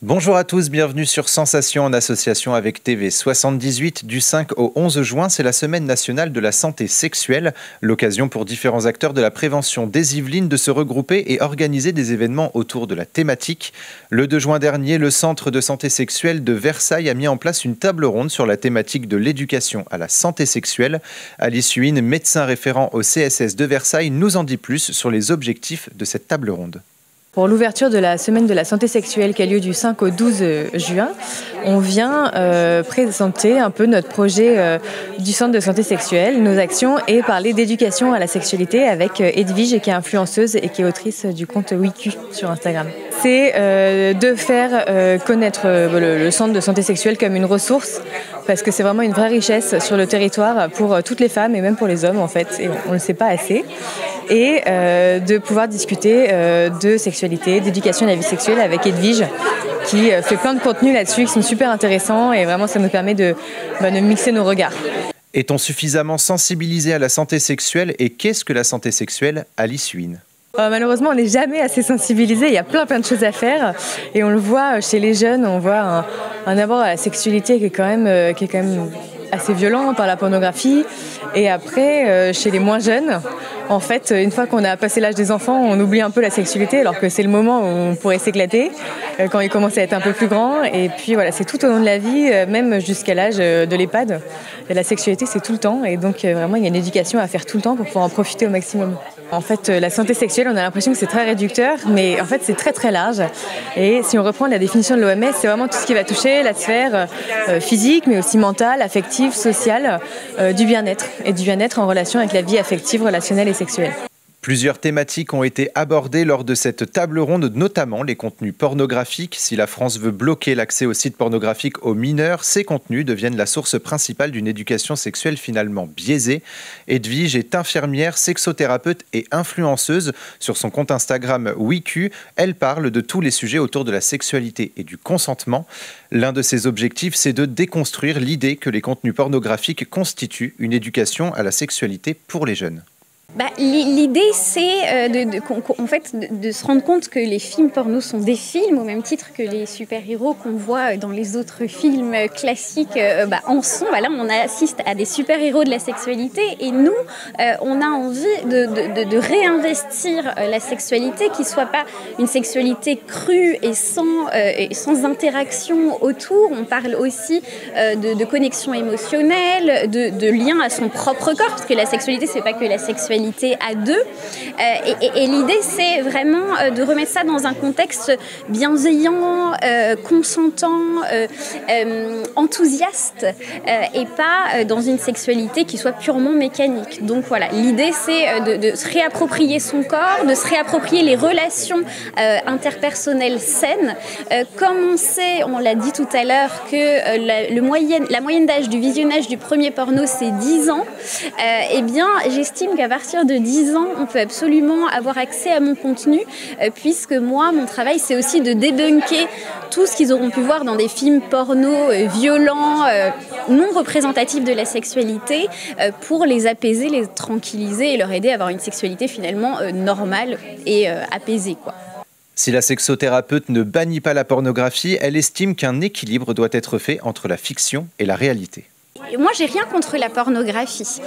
Bonjour à tous, bienvenue sur Sensation en association avec TV78. Du 5 au 11 juin, c'est la semaine nationale de la santé sexuelle. L'occasion pour différents acteurs de la prévention des Yvelines de se regrouper et organiser des événements autour de la thématique. Le 2 juin dernier, le Centre de santé sexuelle de Versailles a mis en place une table ronde sur la thématique de l'éducation à la santé sexuelle. Alice Huyn, médecin référent au CSS de Versailles, nous en dit plus sur les objectifs de cette table ronde. Pour l'ouverture de la semaine de la santé sexuelle qui a lieu du 5 au 12 juin, on vient présenter un peu notre projet du centre de santé sexuelle, nos actions et parler d'éducation à la sexualité avec Edwige qui est influenceuse et qui est autrice du compte WeQ sur Instagram. C'est de faire connaître le centre de santé sexuelle comme une ressource parce que c'est vraiment une vraie richesse sur le territoire pour toutes les femmes et même pour les hommes en fait, et on ne le sait pas assez. Et de pouvoir discuter de sexualité, d'éducation à la vie sexuelle avec Edwige qui fait plein de contenus là-dessus qui sont super intéressants et vraiment ça nous permet de mixer nos regards. Est-on suffisamment sensibilisé à la santé sexuelle et qu'est-ce que la santé sexuelle, Alice Huyn ? Malheureusement, on n'est jamais assez sensibilisé. Il y a plein de choses à faire et on le voit chez les jeunes. On voit un abord à la sexualité qui est quand même assez violent par la pornographie. Et après, chez les moins jeunes, en fait, une fois qu'on a passé l'âge des enfants, on oublie un peu la sexualité, alors que c'est le moment où on pourrait s'éclater quand ils commencent à être un peu plus grands. Et puis voilà, c'est tout au long de la vie, même jusqu'à l'âge de l'EHPAD. Et la sexualité, c'est tout le temps. Et donc, vraiment, il y a une éducation à faire tout le temps pour pouvoir en profiter au maximum. En fait, la santé sexuelle, on a l'impression que c'est très réducteur, mais en fait, c'est très large. Et si on reprend la définition de l'OMS, c'est vraiment tout ce qui va toucher la sphère physique, mais aussi mentale, affective, sociale, du bien-être. Et du bien-être en relation avec la vie affective, relationnelle et sexuelle. Plusieurs thématiques ont été abordées lors de cette table ronde, notamment les contenus pornographiques. Si la France veut bloquer l'accès aux sites pornographiques aux mineurs, ces contenus deviennent la source principale d'une éducation sexuelle finalement biaisée. Edwige est infirmière, sexothérapeute et influenceuse. Sur son compte Instagram WeQ, elle parle de tous les sujets autour de la sexualité et du consentement. L'un de ses objectifs, c'est de déconstruire l'idée que les contenus pornographiques constituent une éducation à la sexualité pour les jeunes. L'idée, c'est de se rendre compte que les films porno sont des films, au même titre que les super-héros qu'on voit dans les autres films classiques en sont. Là, on assiste à des super-héros de la sexualité et nous, on a envie de réinvestir la sexualité, qui ne soit pas une sexualité crue et sans interaction autour. On parle aussi de connexion émotionnelle, de lien à son propre corps, parce que la sexualité, c'est pas que la sexualité à deux. Et l'idée, c'est vraiment de remettre ça dans un contexte bienveillant, consentant, enthousiaste, et pas dans une sexualité qui soit purement mécanique. Donc voilà, l'idée, c'est de se réapproprier son corps, de se réapproprier les relations interpersonnelles saines. Comme on sait, on l'a dit tout à l'heure, que la moyenne d'âge du visionnage du premier porno, c'est 10 ans, eh bien, j'estime qu'à partir de 10 ans, on peut absolument avoir accès à mon contenu, puisque moi, mon travail, c'est aussi de débunker tout ce qu'ils auront pu voir dans des films porno violents, non représentatifs de la sexualité, pour les apaiser, les tranquilliser et leur aider à avoir une sexualité finalement normale et apaisée, quoi. Si la sexothérapeute ne bannit pas la pornographie, elle estime qu'un équilibre doit être fait entre la fiction et la réalité. Moi, j'ai rien contre la pornographie.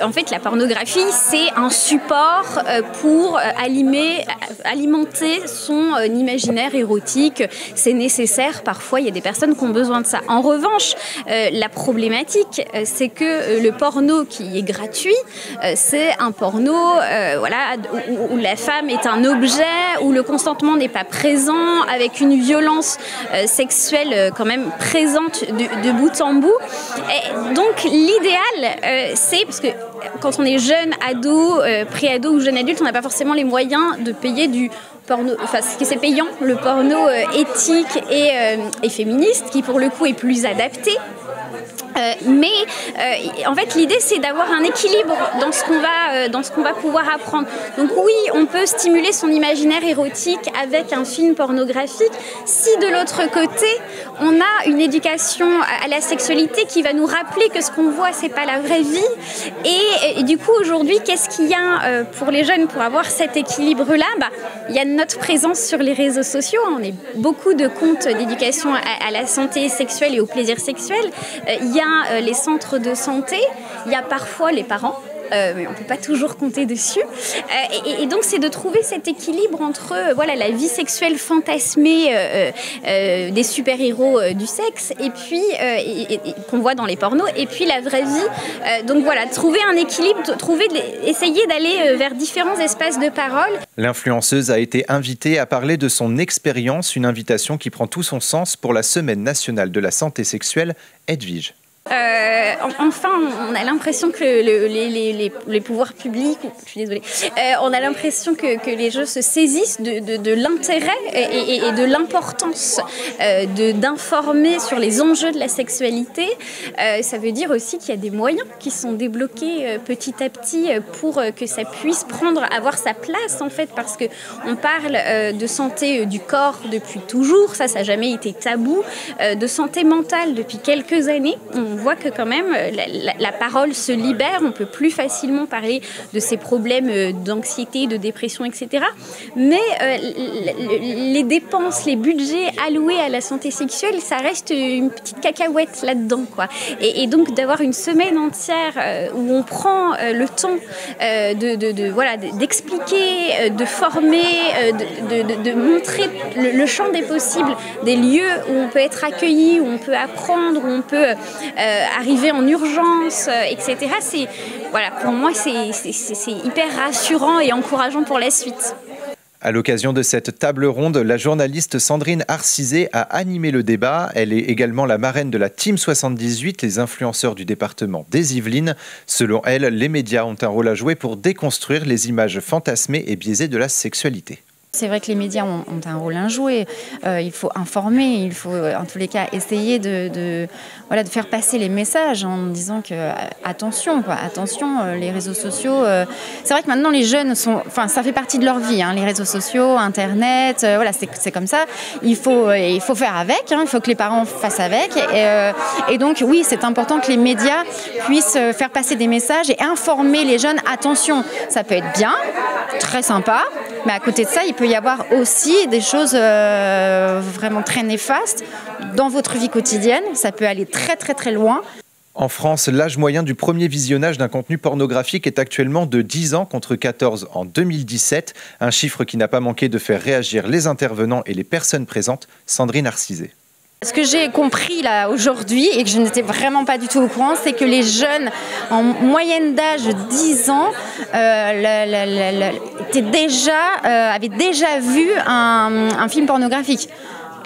En fait, la pornographie, c'est un support pour alimenter son imaginaire érotique. C'est nécessaire. Parfois, il y a des personnes qui ont besoin de ça. En revanche, la problématique, c'est que le porno qui est gratuit, c'est un porno où la femme est un objet, où le consentement n'est pas présent, avec une violence sexuelle quand même présente de bout en bout. Et donc l'idéal, c'est parce que quand on est jeune, ado, pré-ado ou jeune adulte, on n'a pas forcément les moyens de payer du porno, enfin ce qui c'est payant, le porno éthique et féministe, qui pour le coup est plus adapté. En fait, l'idée, c'est d'avoir un équilibre dans ce qu'on va pouvoir apprendre. Donc oui, on peut stimuler son imaginaire érotique avec un film pornographique si de l'autre côté, on a une éducation à la sexualité qui va nous rappeler que ce qu'on voit, c'est pas la vraie vie. Et du coup, aujourd'hui, qu'est-ce qu'il y a pour les jeunes pour avoir cet équilibre-là? Il y a notre présence sur les réseaux sociaux. On a beaucoup de comptes d'éducation à la santé sexuelle et au plaisir sexuel. Il y a les centres de santé, il y a parfois les parents. Mais on ne peut pas toujours compter dessus. Et donc, c'est de trouver cet équilibre entre la vie sexuelle fantasmée des super-héros du sexe, et puis qu'on voit dans les pornos, et puis la vraie vie. Donc voilà, trouver un équilibre, essayer d'aller vers différents espaces de parole. L'influenceuse a été invitée à parler de son expérience, une invitation qui prend tout son sens pour la Semaine nationale de la santé sexuelle, Edwige. Enfin, on a l'impression que les pouvoirs publics, je suis désolée, on a l'impression que les jeux se saisissent de l'intérêt et de l'importance d'informer sur les enjeux de la sexualité. Ça veut dire aussi qu'il y a des moyens qui sont débloqués petit à petit pour que ça puisse avoir sa place, en fait, parce qu'on parle de santé du corps depuis toujours, ça n'a jamais été tabou, de santé mentale depuis quelques années. On voit que quand même la parole se libère, on peut plus facilement parler de ces problèmes d'anxiété, de dépression, etc. Mais les dépenses, les budgets alloués à la santé sexuelle, ça reste une petite cacahuète là-dedans, quoi. Et donc d'avoir une semaine entière où on prend le temps d'expliquer, de former, de montrer le champ des possibles, des lieux où on peut être accueilli, où on peut apprendre, où on peut arriver en urgence, etc. Pour moi, c'est hyper rassurant et encourageant pour la suite. À l'occasion de cette table ronde, la journaliste Sandrine Arcisé a animé le débat. Elle est également la marraine de la Team 78, les influenceurs du département des Yvelines. Selon elle, les médias ont un rôle à jouer pour déconstruire les images fantasmées et biaisées de la sexualité. C'est vrai que les médias ont un rôle à jouer. Il faut informer, il faut en tous les cas essayer de faire passer les messages en disant que attention, les réseaux sociaux. C'est vrai que maintenant les jeunes ça fait partie de leur vie, les réseaux sociaux, Internet, c'est comme ça. Il faut faire avec, il faut que les parents fassent avec. Et donc oui, c'est important que les médias puissent faire passer des messages et informer les jeunes. Attention, ça peut être bien, très sympa, mais à côté de ça, il peut y avoir aussi des choses vraiment très néfastes dans votre vie quotidienne. Ça peut aller très très très loin. En France, l'âge moyen du premier visionnage d'un contenu pornographique est actuellement de 10 ans contre 14 en 2017. Un chiffre qui n'a pas manqué de faire réagir les intervenants et les personnes présentes. Sandrine Arcisé. Ce que j'ai compris là aujourd'hui et que je n'étais vraiment pas du tout au courant, c'est que les jeunes en moyenne d'âge 10 ans avaient déjà vu un film pornographique.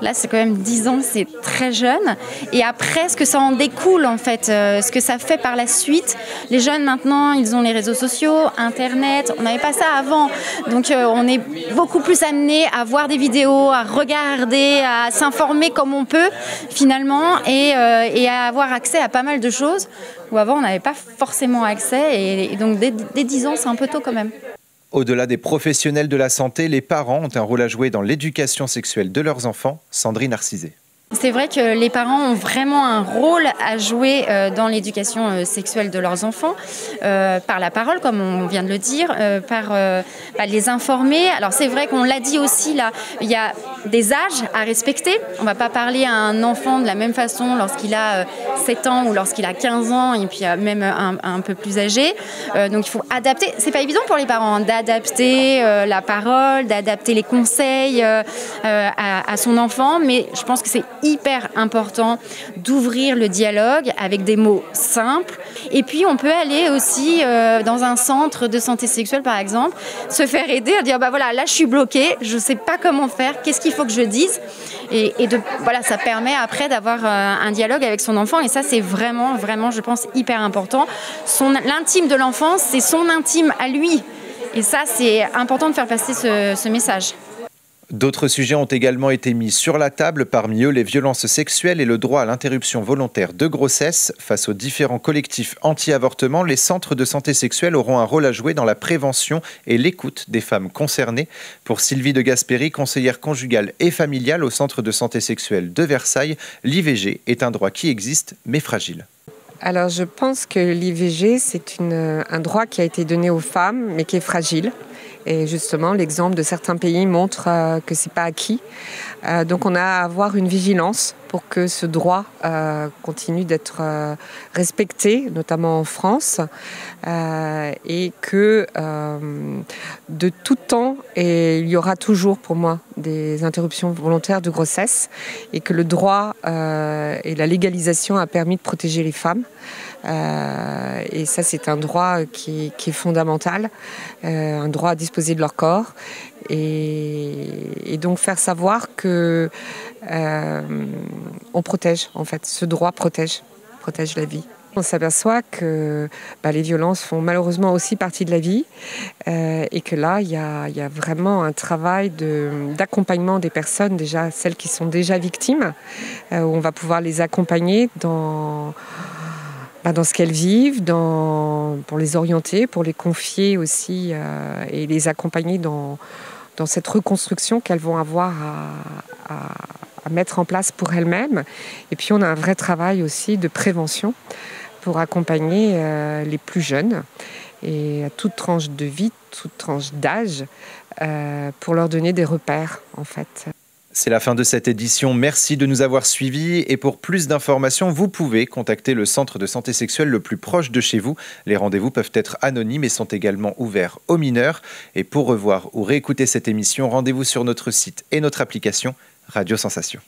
Là, c'est quand même 10 ans, c'est très jeune. Et après, ce que ça en découle, en fait, ce que ça fait par la suite. Les jeunes, maintenant, ils ont les réseaux sociaux, Internet. On n'avait pas ça avant. Donc, on est beaucoup plus amené à voir des vidéos, à regarder, à s'informer comme on peut, finalement, et à avoir accès à pas mal de choses où avant, on n'avait pas forcément accès. Et donc, dès 10 ans, c'est un peu tôt quand même. Au-delà des professionnels de la santé, les parents ont un rôle à jouer dans l'éducation sexuelle de leurs enfants. Sandrine Arcisé. C'est vrai que les parents ont vraiment un rôle à jouer dans l'éducation sexuelle de leurs enfants, par la parole, comme on vient de le dire, par les informer. Alors c'est vrai qu'on l'a dit aussi, là, il y a des âges à respecter. On ne va pas parler à un enfant de la même façon lorsqu'il a 7 ans ou lorsqu'il a 15 ans, et puis même un peu plus âgé. Donc il faut adapter. C'est pas évident pour les parents d'adapter la parole, d'adapter les conseils à son enfant, mais je pense que c'est hyper important d'ouvrir le dialogue avec des mots simples. Et puis, on peut aller aussi dans un centre de santé sexuelle, par exemple, se faire aider à dire, là, je suis bloquée, je ne sais pas comment faire, qu'est-ce qu'il faut que je dise ? Et ça permet après d'avoir un dialogue avec son enfant. Et ça, c'est vraiment, vraiment, je pense, hyper important. L'intime de l'enfant, c'est son intime à lui. Et ça, c'est important de faire passer ce message. D'autres sujets ont également été mis sur la table, parmi eux les violences sexuelles et le droit à l'interruption volontaire de grossesse. Face aux différents collectifs anti-avortement, les centres de santé sexuelle auront un rôle à jouer dans la prévention et l'écoute des femmes concernées. Pour Sylvie de Gasperi, conseillère conjugale et familiale au centre de santé sexuelle de Versailles, l'IVG est un droit qui existe mais fragile. Alors je pense que l'IVG, c'est un droit qui a été donné aux femmes, mais qui est fragile. Et justement, l'exemple de certains pays montre que ce n'est pas acquis. Donc on a à avoir une vigilance pour que ce droit continue d'être respecté, notamment en France, et que de tout temps, et il y aura toujours pour moi des interruptions volontaires de grossesse, et que le droit et la légalisation a permis de protéger les femmes. Et ça, c'est un droit qui est fondamental, un droit à disposer de leur corps, et donc faire savoir que on protège, en fait, ce droit protège la vie. On s'aperçoit que les violences font malheureusement aussi partie de la vie, et que là, il y a vraiment un travail d'accompagnement des personnes, déjà celles qui sont déjà victimes, où on va pouvoir les accompagner dans ce qu'elles vivent, pour les orienter, pour les confier aussi, et les accompagner dans cette reconstruction qu'elles vont avoir à mettre en place pour elles-mêmes. Et puis on a un vrai travail aussi de prévention pour accompagner les plus jeunes, et à toute tranche de vie, toute tranche d'âge, pour leur donner des repères, en fait. C'est la fin de cette édition. Merci de nous avoir suivis. Et pour plus d'informations, vous pouvez contacter le centre de santé sexuelle le plus proche de chez vous. Les rendez-vous peuvent être anonymes et sont également ouverts aux mineurs. Et pour revoir ou réécouter cette émission, rendez-vous sur notre site et notre application Radio Sensation.